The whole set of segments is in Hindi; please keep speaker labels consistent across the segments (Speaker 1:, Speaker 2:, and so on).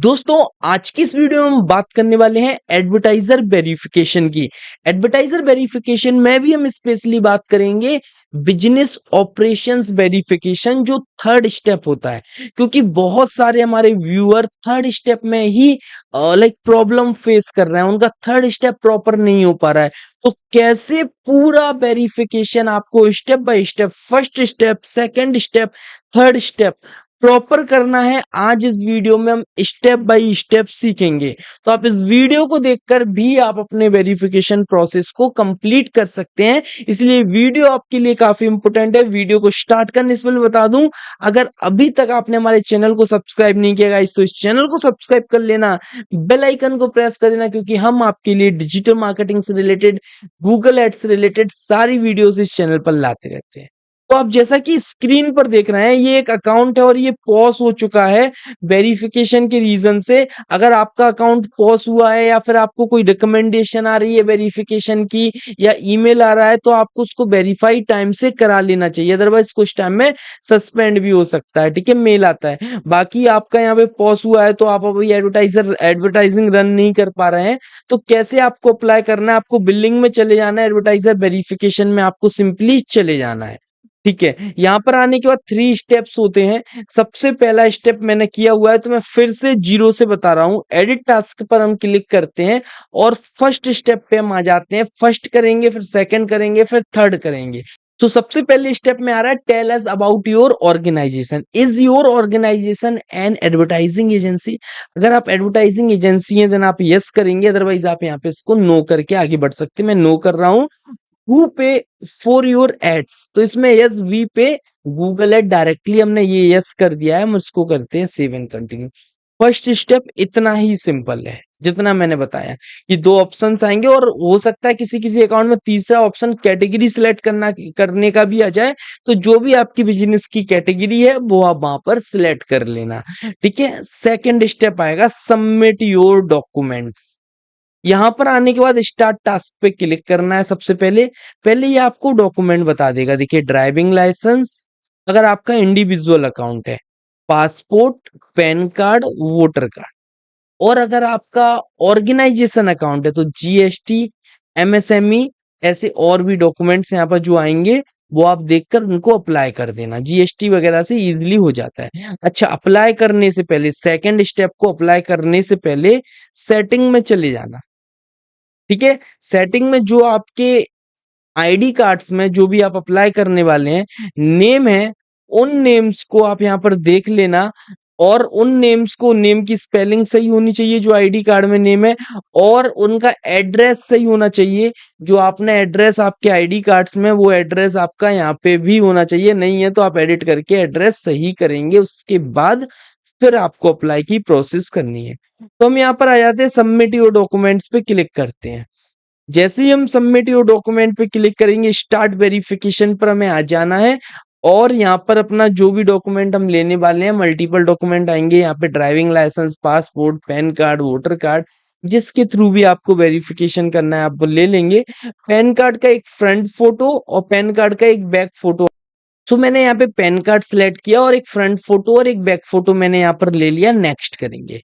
Speaker 1: दोस्तों आज की इस वीडियो में हम बात करने वाले हैं एडवर्टाइजर वेरिफिकेशन की। एडवर्टाइजर वेरिफिकेशन में भी हम स्पेशली बात करेंगे बिजनेस ऑपरेशंस वेरिफिकेशन जो थर्ड स्टेप होता है, क्योंकि बहुत सारे हमारे व्यूअर थर्ड स्टेप में ही प्रॉब्लम फेस कर रहे हैं, उनका थर्ड स्टेप प्रॉपर नहीं हो पा रहा है। तो कैसे पूरा वेरिफिकेशन आपको step by step, first step, second step, third step proper करना है, आज इस वीडियो में हम स्टेप बाय स्टेप सीखेंगे। तो आप इस वीडियो को देखकर भी आप अपने वेरिफिकेशन प्रोसेस को कंप्लीट कर सकते हैं, इसलिए वीडियो आपके लिए काफी इंपॉर्टेंट है। वीडियो को स्टार्ट करने से पहले बता दूं, अगर अभी तक आपने हमारे चैनल को सब्सक्राइब नहीं किया गाइस तो इस चैनल को सब्सक्राइब कर लेना, बेल आइकन को प्रेस कर देना, क्योंकि हम आपके लिए डिजिटल मार्केटिंग से रिलेटेड, गूगल एड्स से रिलेटेड सारी वीडियोस इस चैनल पर लाते रहते हैं। तो आप जैसा कि स्क्रीन पर देख रहे हैं, ये एक अकाउंट है और ये पॉज हो चुका है वेरिफिकेशन के रीजन से। अगर आपका अकाउंट पॉज हुआ है या फिर आपको कोई रिकमेंडेशन आ रही है वेरिफिकेशन की या ईमेल आ रहा है, तो आपको उसको वेरीफाई टाइम से करा लेना चाहिए, अदरवाइज कुछ टाइम में सस्पेंड भी हो सकता है। ठीक है, मेल आता है। बाकी आपका यहाँ पे पॉज हुआ है तो आप अभी एडवर्टाइजिंग रन नहीं कर पा रहे हैं, तो कैसे आपको अप्लाई करना है? आपको बिलिंग में चले जाना है, एडवर्टाइजर वेरिफिकेशन में आपको सिंपली चले जाना है। ठीक है, यहाँ पर आने के बाद 3 स्टेप्स होते हैं। सबसे पहला स्टेप मैंने किया हुआ है तो मैं फिर से जीरो से बता रहा हूँ। एडिट टास्क पर हम क्लिक करते हैं और फर्स्ट स्टेप पे हम आ जाते हैं। फर्स्ट करेंगे, फिर सेकंड करेंगे, फिर थर्ड करेंगे। तो सबसे पहले स्टेप में आ रहा है tell us about your organisation. Is your organisation an advertising agency? अगर आप एडवर्टाइजिंग एजेंसी है देन आप यस करेंगे, अदरवाइज आप यहाँ पे इसको नो करके आगे बढ़ सकते हैं। मैं नो कर रहा हूँ। हु पे फॉर योर एड्स, तो इसमें यस वी पे गूगल एड डायरेक्टली, हमने ये यस कर दिया है। हम इसको करते हैं save and continue. First step इतना ही सिंपल है जितना मैंने बताया। ये 2 ऑप्शंस आएंगे और हो सकता है किसी किसी अकाउंट में तीसरा ऑप्शन कैटेगरी सिलेक्ट करने का भी आ जाए, तो जो भी आपकी बिजनेस की कैटेगरी है वो आप वहां पर सिलेक्ट कर लेना। ठीक है, सेकंड स्टेप आएगा सबमिट योर डॉक्यूमेंट्स। यहां पर आने के बाद स्टार्ट टास्क पे क्लिक करना है। सबसे पहले पहले ये आपको डॉक्यूमेंट बता देगा। देखिए, ड्राइविंग लाइसेंस अगर आपका इंडिविजुअल अकाउंट है, passport, PAN card, voter card. और अगर आपका ऑर्गेनाइजेशन अकाउंट है तो जीएसटी, एमएसएमई, ऐसे और भी डॉक्यूमेंट्स यहाँ पर जो आएंगे वो आप देखकर उनको अप्लाई कर देना। जीएसटी वगैरह से इजीली हो जाता है। अच्छा, अप्लाई करने से पहले, सेकंड स्टेप को अप्लाई करने से पहले सेटिंग में चले जाना। ठीक है, सेटिंग में जो आपके आईडी कार्ड्स में जो भी आप अप्लाई करने वाले हैं नेम है, उन नेम्स को आप यहाँ पर देख लेना। और उन नेम्स को, नेम की स्पेलिंग सही होनी चाहिए जो आईडी कार्ड में नेम है, और उनका एड्रेस सही होना चाहिए। जो आपने एड्रेस आपके आईडी कार्ड्स में, वो एड्रेस आपका यहाँ पे भी होना चाहिए। नहीं है तो आप एडिट करके एड्रेस सही करेंगे, उसके बाद फिर आपको अप्लाई की प्रोसेस करनी है। तो हम यहाँ पर आ जाते हैं, सबमिट योर डॉक्यूमेंट्स पे क्लिक करते हैं। जैसे ही हम सबमिट योर डॉक्यूमेंट पे क्लिक करेंगे, स्टार्ट वेरिफिकेशन पर हमें आ जाना है। और यहाँ पर अपना जो भी डॉक्यूमेंट हम लेने वाले हैं, मल्टीपल डॉक्यूमेंट आएंगे यहाँ पे, driving licence, passport, PAN card, voter card, जिसके थ्रू भी आपको वेरिफिकेशन करना है आप वो ले लेंगे। पैन कार्ड का एक फ्रंट फोटो और पैन कार्ड का एक बैक फोटो। सो मैंने यहाँ पे पैन कार्ड सिलेक्ट किया और एक फ्रंट फोटो और एक बैक फोटो मैंने यहाँ पर ले लिया। नेक्स्ट करेंगे।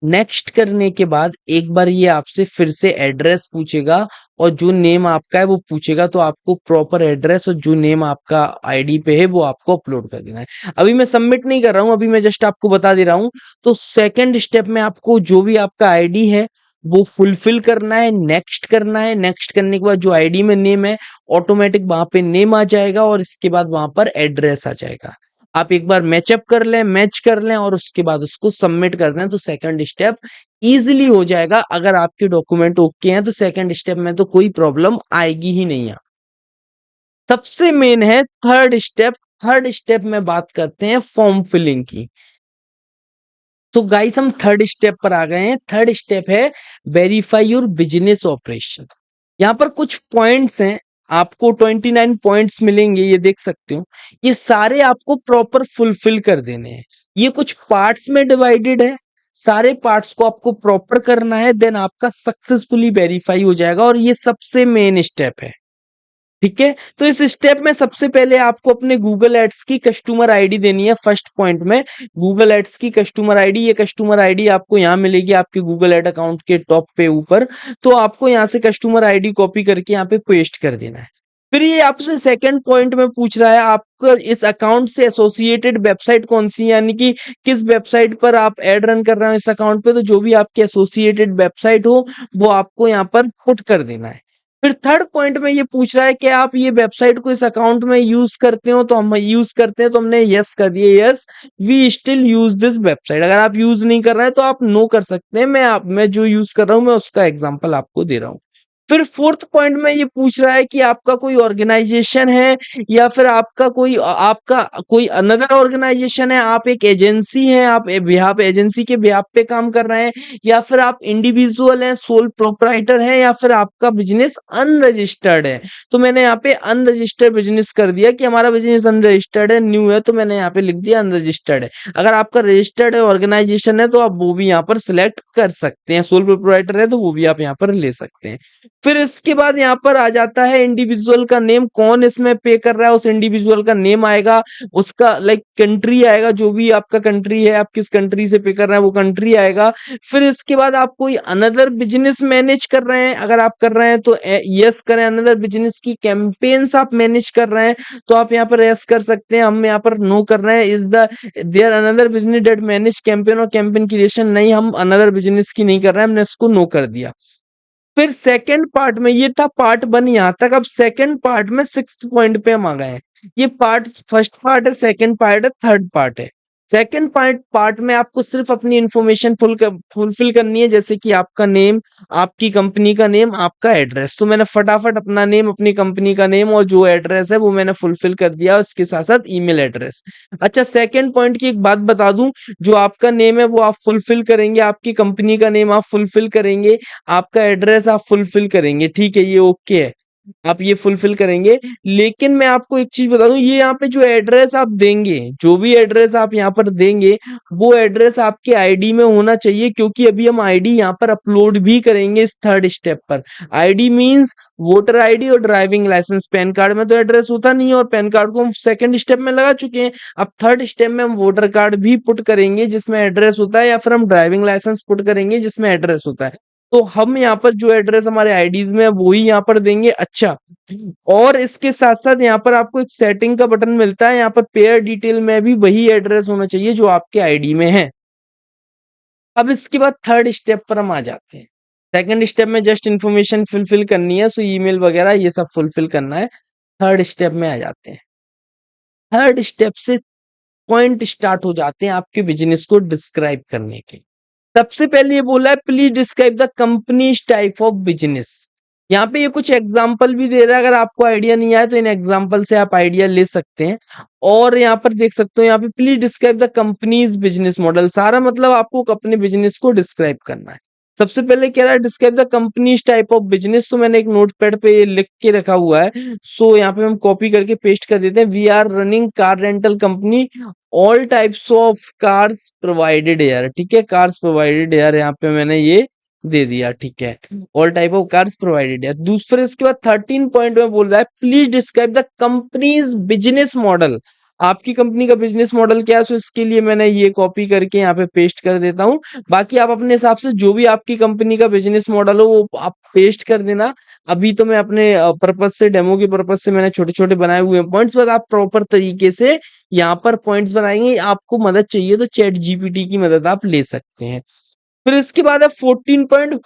Speaker 1: नेक्स्ट करने के बाद एक बार ये आपसे फिर से एड्रेस पूछेगा और जो नेम आपका है वो पूछेगा, तो आपको प्रॉपर एड्रेस और जो नेम आपका आईडी पे है वो आपको अपलोड कर देना है। अभी मैं सबमिट नहीं कर रहा हूँ, अभी मैं जस्ट आपको बता दे रहा हूँ। तो सेकंड स्टेप में आपको जो भी आपका आईडी है वो फुलफिल करना है, नेक्स्ट करना है। नेक्स्ट करने के बाद जो आईडी में नेम है ऑटोमेटिक वहां पे नेम आ जाएगा और इसके बाद वहां पर एड्रेस आ जाएगा। आप एक बार मैचअप कर लें, मैच कर लें और उसके बाद उसको सबमिट कर दें, तो सेकंड स्टेप इजीली हो जाएगा। अगर आपके डॉक्यूमेंट ओके हैं तो सेकंड स्टेप में तो कोई प्रॉब्लम आएगी ही नहीं। सबसे मेन है थर्ड स्टेप। थर्ड स्टेप में बात करते हैं फॉर्म फिलिंग की। तो गाइस हम थर्ड स्टेप पर आ गए हैं। थर्ड स्टेप है वेरीफाई योर बिजनेस ऑपरेशन। यहाँ पर कुछ पॉइंट्स हैं, आपको 29 पॉइंट्स मिलेंगे, ये देख सकते हो। ये सारे आपको प्रॉपर फुलफिल कर देने हैं। ये कुछ पार्ट्स में डिवाइडेड है, सारे पार्ट्स को आपको प्रॉपर करना है, देन आपका सक्सेसफुली वेरीफाई हो जाएगा और ये सबसे मेन स्टेप है। ठीक है। तो इस स्टेप में सबसे पहले आपको अपने गूगल एड्स की कस्टमर आईडी देनी है। फर्स्ट पॉइंट में गूगल एड्स की कस्टमर आईडी, ये कस्टमर आईडी आपको यहाँ मिलेगी आपके गूगल एड अकाउंट के टॉप पे ऊपर। तो आपको यहाँ से कस्टमर आईडी कॉपी करके यहाँ पे पेस्ट कर देना है। फिर ये आपसे सेकंड पॉइंट में पूछ रहा है आपका इस अकाउंट से एसोसिएटेड वेबसाइट कौन सी है, यानी कि किस वेबसाइट पर आप एड रन कर रहे हो इस अकाउंट पे। तो जो भी आपकी एसोसिएटेड वेबसाइट हो वो आपको यहाँ पर पुट कर देना है। फिर थर्ड पॉइंट में ये पूछ रहा है कि आप ये वेबसाइट को इस अकाउंट में यूज करते हो। तो हम यूज करते हैं तो हमने यस कर दिया, yes we still use this website. अगर आप यूज नहीं कर रहे हैं तो आप नो कर सकते हैं। मैं जो यूज कर रहा हूं मैं उसका एग्जांपल आपको दे रहा हूं। फिर फोर्थ पॉइंट में ये पूछ रहा है कि आपका कोई ऑर्गेनाइजेशन है या फिर आपका कोई अनदर ऑर्गेनाइजेशन है, आप एक एजेंसी हैं, आप एजेंसी के बिहाफ पे काम कर रहे हैं, या फिर आप इंडिविजुअल हैं, सोल प्रोप्राइटर हैं, या फिर आपका बिजनेस अनरजिस्टर्ड है। तो मैंने यहाँ पे अनरजिस्टर्ड बिजनेस कर दिया कि हमारा बिजनेस अनरजिस्टर्ड है, न्यू है, तो मैंने यहाँ पे लिख दिया अनरजिस्टर्ड है। अगर आपका रजिस्टर्ड है ऑर्गेनाइजेशन है तो आप वो भी यहाँ पर सिलेक्ट कर सकते हैं, सोल प्रोप्राइटर है तो वो भी आप यहाँ पर ले सकते हैं। फिर इसके बाद यहाँ पर आ जाता है इंडिविजुअल का नेम, कौन इसमें पे कर रहा है उस इंडिविजुअल का नेम आएगा, उसका लाइक कंट्री आएगा, जो भी आपका कंट्री है, आप किस कंट्री से पे कर रहे हैं वो कंट्री आएगा। फिर इसके बाद आप कोई अनदर बिजनेस मैनेज कर रहे हैं, अगर आप कर रहे हैं तो यस करें। अनदर बिजनेस की कैंपेन्स आप मैनेज कर रहे हैं तो आप यहाँ पर यस कर सकते हैं। हम यहाँ पर नो कर रहे हैं, is the there another business that manage campaign और कैंपेन क्रिएशन, नहीं हम अनदर बिजनेस की नहीं कर रहे हैं, हमने इसको नो कर दिया। फिर सेकंड पार्ट में ये था पार्ट 1 यहाँ तक। अब सेकंड पार्ट में सिक्स्थ पॉइंट पे हम आ गए हैं। ये पार्ट फर्स्ट पार्ट है, सेकंड पार्ट है, थर्ड पार्ट है। सेकंड पार्ट में आपको सिर्फ अपनी इंफॉर्मेशन फुलफिल करनी है, जैसे कि आपका नेम, आपकी कंपनी का नेम, आपका एड्रेस। तो मैंने फटाफट अपना नेम, अपनी कंपनी का नेम और जो एड्रेस है वो मैंने फुलफिल कर दिया, उसके साथ साथ ईमेल एड्रेस। अच्छा, सेकंड पॉइंट की एक बात बता दूं, जो आपका नेम है वो आप फुलफिल करेंगे, आपकी कंपनी का नेम आप फुलफिल करेंगे, आपका एड्रेस आप फुलफिल करेंगे, ठीक है, ये ओके है, आप ये फुलफिल करेंगे। लेकिन मैं आपको एक चीज बता दूं, ये यहाँ पे जो एड्रेस आप देंगे, जो भी एड्रेस आप यहाँ पर देंगे वो एड्रेस आपके आईडी में होना चाहिए, क्योंकि अभी हम आईडी यहाँ पर अपलोड भी करेंगे इस थर्ड स्टेप पर। आईडी मींस वोटर आईडी और ड्राइविंग लाइसेंस। पैन कार्ड में तो एड्रेस होता नहीं है और पैन कार्ड को हम सेकंड स्टेप में लगा चुके हैं। अब थर्ड स्टेप में हम वोटर कार्ड भी पुट करेंगे जिसमें एड्रेस होता है, या फिर हम ड्राइविंग लाइसेंस पुट करेंगे जिसमें एड्रेस होता है। तो हम यहाँ पर जो एड्रेस हमारे आईडीज में है वो ही यहाँ पर देंगे। अच्छा, और इसके साथ साथ यहाँ पर आपको एक सेटिंग का बटन मिलता है, यहाँ पर पेयर डिटेल में भी वही एड्रेस होना चाहिए जो आपके आईडी में है। अब इसके बाद थर्ड स्टेप पर हम आ जाते हैं। सेकंड स्टेप में जस्ट इन्फॉर्मेशन फुलफिल करनी है, सो ईमेल वगैरह ये सब फुलफिल करना है। थर्ड स्टेप में आ जाते हैं। थर्ड स्टेप से पॉइंट स्टार्ट हो जाते हैं आपके बिजनेस को डिस्क्राइब करने के। सबसे पहले ये बोला है please describe the companies type of business. यहाँ पे ये कुछ एग्जाम्पल भी दे रहा है, अगर आपको आइडिया नहीं आया तो इन एग्जाम्पल से आप आइडिया ले सकते हैं। और यहाँ पर देख सकते हो, यहाँ पे please describe the company's business model, सारा मतलब आपको अपने बिजनेस को डिस्क्राइब करना है। सबसे पहले कह रहा है describe the companies type of business, तो मैंने एक नोटपैड पे ये लिख के रखा हुआ है, सो यहाँ पे हम कॉपी करके पेस्ट कर देते हैं। We are running car rental company, all types of cars provided here, ठीक है, कार्स प्रोवाइडेड हेयर यहाँ पे मैंने ये दे दिया, ठीक है, all type of cars provided here. दूसरे इसके बाद 13 पॉइंट में बोल रहा है please describe the company's business model. आपकी कंपनी का बिजनेस मॉडल क्या है, सो इसके लिए मैंने ये कॉपी करके यहाँ पे पेस्ट कर देता हूँ। बाकी आप अपने हिसाब से जो भी आपकी कंपनी का बिजनेस मॉडल हो वो आप पेस्ट कर देना। अभी तो मैं अपने पर्पज से, डेमो के पर्पज से मैंने छोटे छोटे बनाए हुए पॉइंट्स, बस आप प्रॉपर तरीके से यहाँ पर पॉइंट्स बनाएंगे। आपको मदद चाहिए तो चैट जीपीटी की मदद आप ले सकते हैं। फिर इसके बाद है 14 point,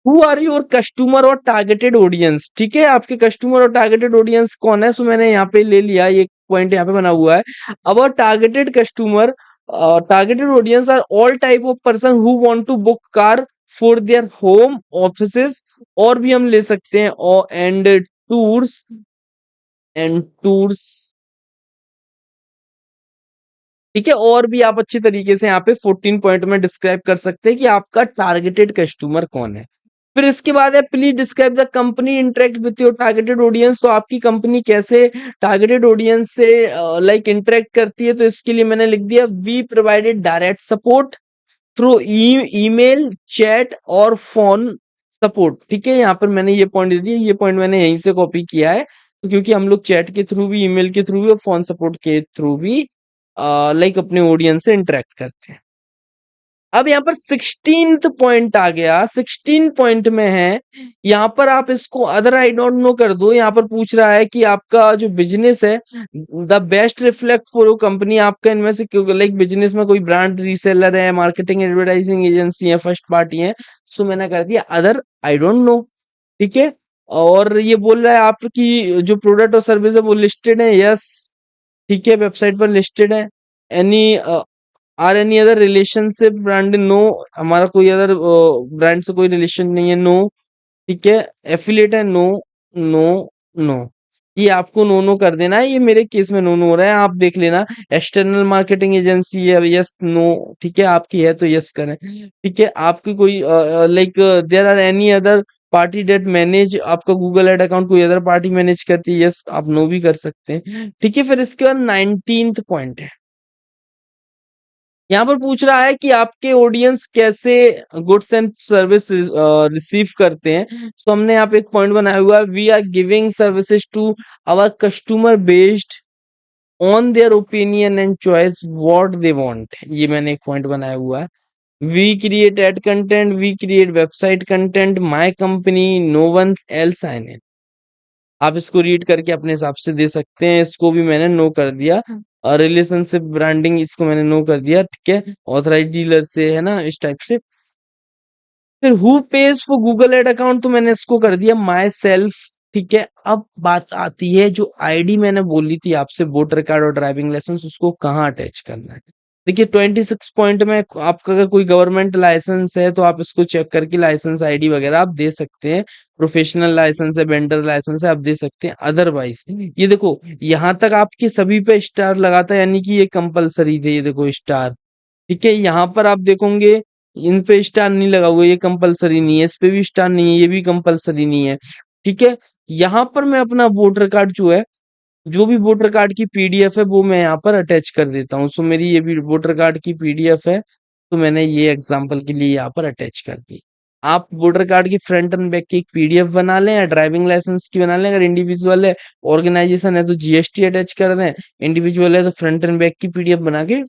Speaker 1: who are your customer और टारगेटेड ऑडियंस, ठीक है, आपके कस्टमर और टारगेटेड ऑडियंस कौन है। सो मैंने यहाँ पे ले लिया, ये पॉइंट यहाँ पे बना हुआ है। Our targeted customer, targeted audience are all type of person who want to book car for their home offices, और भी हम ले सकते हैं, और एंड टूर्स, ठीक है, और भी आप अच्छी तरीके से यहाँ पे 14 पॉइंट में डिस्क्राइब कर सकते हैं कि आपका टारगेटेड कस्टमर कौन है। फिर इसके बाद है please describe the company interact with your targeted audience, तो आपकी कंपनी कैसे टारगेटेड ऑडियंस से लाइक इंटरेक्ट करती है। तो इसके लिए मैंने लिख दिया we provided direct support through email, chat और फोन सपोर्ट, ठीक है, यहाँ पर मैंने ये पॉइंट दे दिया, ये पॉइंट मैंने यहीं से कॉपी किया है। क्योंकि हम लोग चैट के थ्रू भी, ईमेल के थ्रू भी और फोन सपोर्ट के थ्रू भी लाइक अपने ऑडियंस से इंटरेक्ट करते हैं। अब यहाँ पर 16th पॉइंट आ गया। 16 पॉइंट में है, यहाँ पर आप इसको अदर आई डोंट नो कर दो। यहाँ पर पूछ रहा है कि आपका जो बिजनेस है, the best reflect for your company, आपका इनमें से लाइक बिजनेस में कोई ब्रांड रीसेलर है, मार्केटिंग एडवर्टाइजिंग एजेंसी है, फर्स्ट पार्टी है। सो मैंने कर दिया अदर आई डोंट नो। ठीक है। और ये बोल रहा है आपकी जो प्रोडक्ट और सर्विस है वो लिस्टेड है, यस। ठीक है, वेबसाइट पर लिस्टेड है। Any are any other relationship brand, no. हमारा कोई अदर ब्रांड से कोई रिलेशन नहीं है, नो। ठीक है। एफिलिएट है, नो। नो। नो। ये आपको नो नो कर देना है। ये मेरे केस में नो नो हो रहा है, आप देख लेना। एक्सटर्नल मार्केटिंग एजेंसी है, यस नो। ठीक है, आपकी है तो यस करें। ठीक है, आपकी कोई like there are any other party that manage, आपका गूगल एड अकाउंट कोई अदर पार्टी मैनेज करती है, यस आप नो भी कर सकते हैं। ठीक है, फिर इसके बाद 19th पॉइंट है। यहाँ पर पूछ रहा है कि आपके ऑडियंस कैसे गुड्स एंड सर्विस रिसीव करते हैं। तो हमने यहाँ पे एक पॉइंट बनाया हुआ है, we are giving services to our customer based on their opinion and choice what they want. ये मैंने एक पॉइंट बनाया हुआ है। We create ad content, we create website content, my company, no one else sign in. आप इसको रीड करके अपने हिसाब से दे सकते हैं। इसको भी मैंने नो कर दिया। और रिलेशनशिप ब्रांडिंग, इसको मैंने नो कर दिया। ठीक है, ऑथराइज डीलर से है ना, इस टाइप से। फिर who page for Google ad account, तो मैंने इसको कर दिया माई सेल्फ। ठीक है, अब बात आती है जो आईडी मैंने बोली थी आपसे, वोटर कार्ड और ड्राइविंग लाइसेंस, उसको कहाँ अटैच करना है। देखिए 26 पॉइंट में आपका अगर कोई गवर्नमेंट लाइसेंस है तो आप इसको चेक करके लाइसेंस आईडी वगैरह आप दे सकते हैं। प्रोफेशनल लाइसेंस है, वेंडर लाइसेंस है, आप दे सकते हैं। अदरवाइज ये देखो, यहाँ तक आपके सभी पे स्टार लगाता है, यानी कि ये कंपलसरी थे। ये देखो स्टार। ठीक है, यहाँ पर आप देखोगे इन पे स्टार नहीं लगा हुआ, ये कंपलसरी नहीं है। इस पे भी स्टार नहीं है, ये भी कंपलसरी नहीं है। ठीक है, यहाँ पर मैं अपना वोटर कार्ड जो है, जो भी वोटर कार्ड की पीडीएफ है वो मैं यहाँ पर अटैच कर देता हूँ। सो मेरी ये भी वोटर कार्ड की पीडीएफ है, तो मैंने ये एग्जांपल के लिए यहाँ पर अटैच कर दी। आप वोटर कार्ड की फ्रंट एंड बैक की एक पीडीएफ बना लें, या ड्राइविंग लाइसेंस की बना लें। अगर इंडिविजुअल है, ऑर्गेनाइजेशन है, तो जीएसटी अटैच कर दें। इंडिविजुअल है तो फ्रंट एंड बैक की पीडीएफ बना के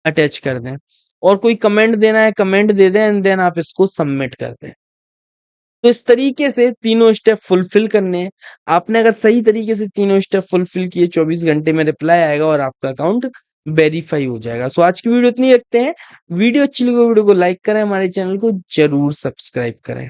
Speaker 1: अटैच कर दें। और कोई कमेंट देना है, कमेंट दे दें, एंड देन आप इसको सबमिट कर दें। तो इस तरीके से तीनों स्टेप फुलफिल करने हैं। आपने अगर सही तरीके से तीनों स्टेप फुलफिल किए, 24 घंटे में रिप्लाई आएगा और आपका अकाउंट वेरीफाई हो जाएगा। सो आज की वीडियो इतनी रखते हैं। वीडियो अच्छी लगी वीडियो को लाइक करें, हमारे चैनल को जरूर सब्सक्राइब करें।